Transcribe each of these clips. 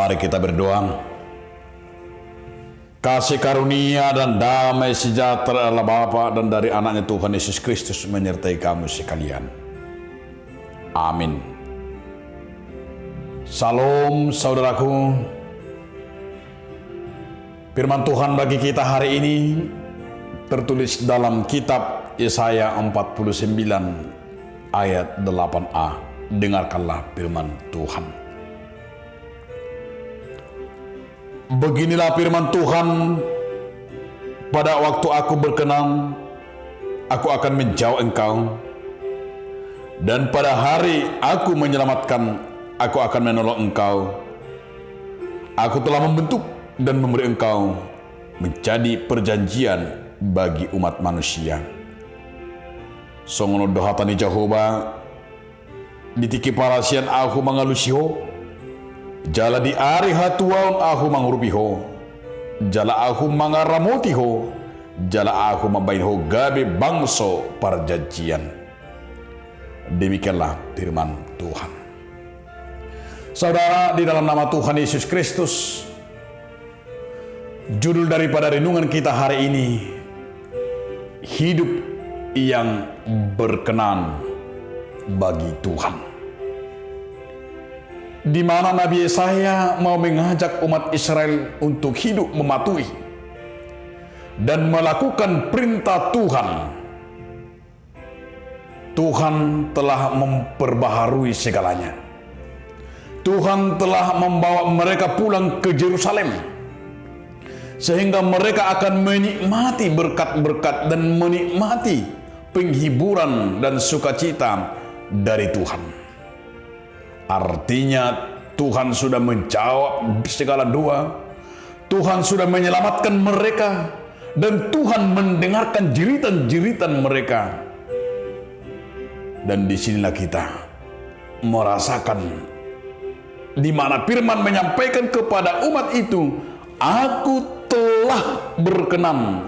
Mari kita berdoa. Kasih karunia dan damai sejahtera Allah Bapa dan dari anaknya Tuhan Yesus Kristus menyertai kamu sekalian. Amin. Salam saudaraku. Firman Tuhan bagi kita hari ini tertulis dalam kitab Yesaya 49 ayat 8a. Dengarkanlah firman Tuhan. Beginilah firman Tuhan, pada waktu aku berkenan, aku akan menjauh engkau, dan pada hari aku menyelamatkan, aku akan menolong engkau. Aku telah membentuk dan memberi engkau menjadi perjanjian bagi umat manusia. Songono dohatani Jehovah, ditiki parasian aku mengalusiho, jala di ari hatuaun aku mangrupiho, jala aku mangaramotiho, jala aku membainho gabe bangso perjanjian. Demikianlah firman Tuhan. Saudara, di dalam nama Tuhan Yesus Kristus, judul daripada renungan kita hari ini, hidup yang berkenan bagi Tuhan. Di mana Nabi Yesaya mau mengajak umat Israel untuk hidup mematuhi dan melakukan perintah Tuhan. Tuhan telah memperbaharui segalanya. Tuhan telah membawa mereka pulang ke Yerusalem, sehingga mereka akan menikmati berkat-berkat dan menikmati penghiburan dan sukacita dari Tuhan. Artinya Tuhan sudah menjawab segala doa, Tuhan sudah menyelamatkan mereka, dan Tuhan mendengarkan jeritan-jeritan mereka. Dan disinilah kita merasakan di mana firman menyampaikan kepada umat itu, aku telah berkenan,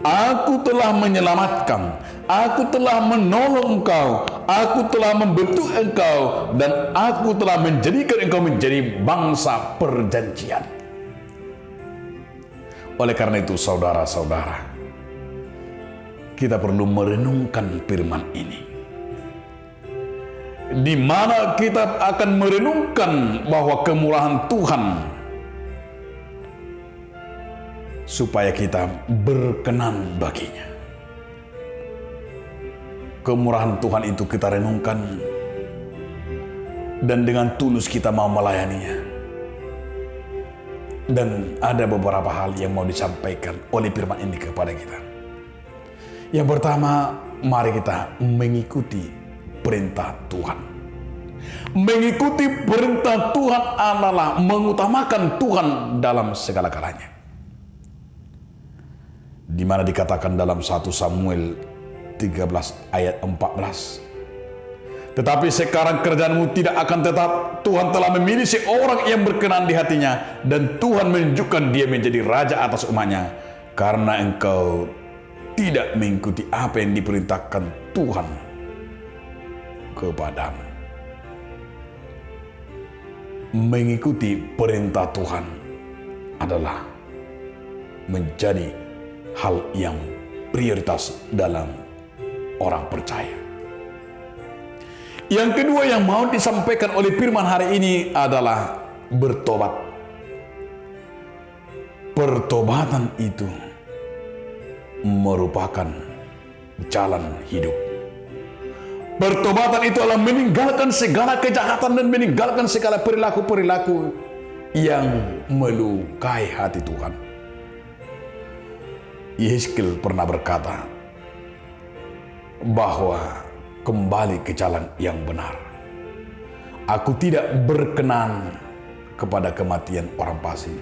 aku telah menyelamatkan, aku telah menolong engkau, aku telah membentuk engkau, dan aku telah menjadikan engkau menjadi bangsa perjanjian. Oleh karena itu, saudara-saudara, kita perlu merenungkan firman ini, di mana kita akan merenungkan bahwa kemurahan Tuhan supaya kita berkenan baginya. Kemurahan Tuhan itu kita renungkan, dan dengan tulus kita mau melayaninya. Dan ada beberapa hal yang mau disampaikan oleh firman ini kepada kita. Yang pertama, mari kita mengikuti perintah Tuhan. Mengikuti perintah Tuhan adalah mengutamakan Tuhan dalam segala kalanya. Di mana dikatakan dalam 1 Samuel 13 ayat 14. Tetapi sekarang kerjaanmu tidak akan tetap. Tuhan telah memilih seorang yang berkenan di hatinya, dan Tuhan menunjukkan dia menjadi raja atas umatnya, karena engkau tidak mengikuti apa yang diperintahkan Tuhan kepadamu. Mengikuti perintah Tuhan adalah menjadi hal yang prioritas dalam orang percaya. Yang kedua yang mau disampaikan oleh firman hari ini adalah bertobat. Pertobatan itu merupakan jalan hidup. Pertobatan itu adalah meninggalkan segala kejahatan dan meninggalkan segala perilaku-perilaku yang melukai hati Tuhan. Yeskel pernah berkata bahwa kembali ke jalan yang benar. Aku tidak berkenan kepada kematian orang fasik,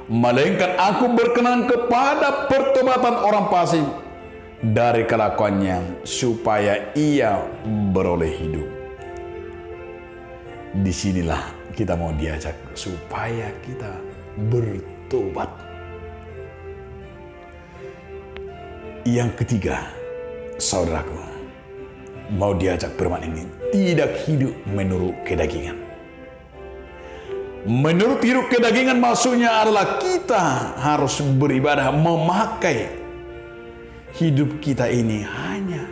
melainkan aku berkenan kepada pertobatan orang fasik dari kelakuannya, supaya ia beroleh hidup. Disinilah kita mau diajak supaya kita bertobat. Yang ketiga, saudaraku, mau diajak firman ini, tidak hidup menurut kedagingan. Menurut hidup kedagingan maksudnya adalah kita harus beribadah, memakai hidup kita ini hanya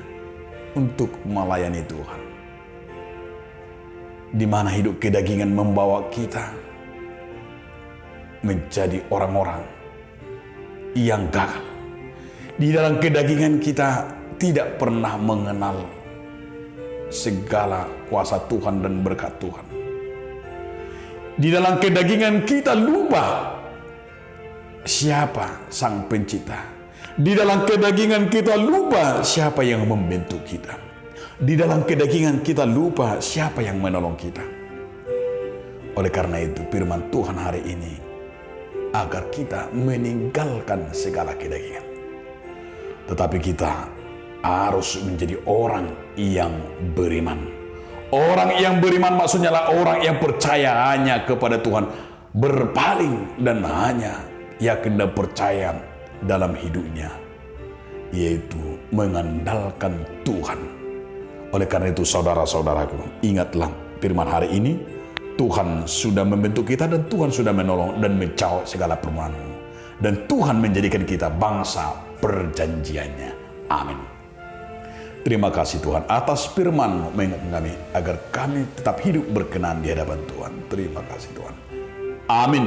untuk melayani Tuhan. Di mana hidup kedagingan membawa kita menjadi orang-orang yang gagal. Di dalam kedagingan kita tidak pernah mengenal segala kuasa Tuhan dan berkat Tuhan. Di dalam kedagingan kita lupa siapa Sang Pencipta. Di dalam kedagingan kita lupa siapa yang membentuk kita. Di dalam kedagingan kita lupa siapa yang menolong kita. Oleh karena itu firman Tuhan hari ini agar kita meninggalkan segala kedagingan. Tetapi kita harus menjadi orang yang beriman. Orang yang beriman maksudnya adalah orang yang percaya hanya kepada Tuhan, berpaling dan hanya yakin dan percaya dalam hidupnya, yaitu mengandalkan Tuhan. Oleh karena itu saudara-saudaraku, ingatlah firman hari ini, Tuhan sudah membentuk kita dan Tuhan sudah menolong dan menjawab segala permohonanmu. Dan Tuhan menjadikan kita bangsa perjanjiannya. Amin. Terima kasih Tuhan atas firman-Mu mengingatkan kami agar kami tetap hidup berkenan di hadapan Tuhan. Terima kasih Tuhan. Amin.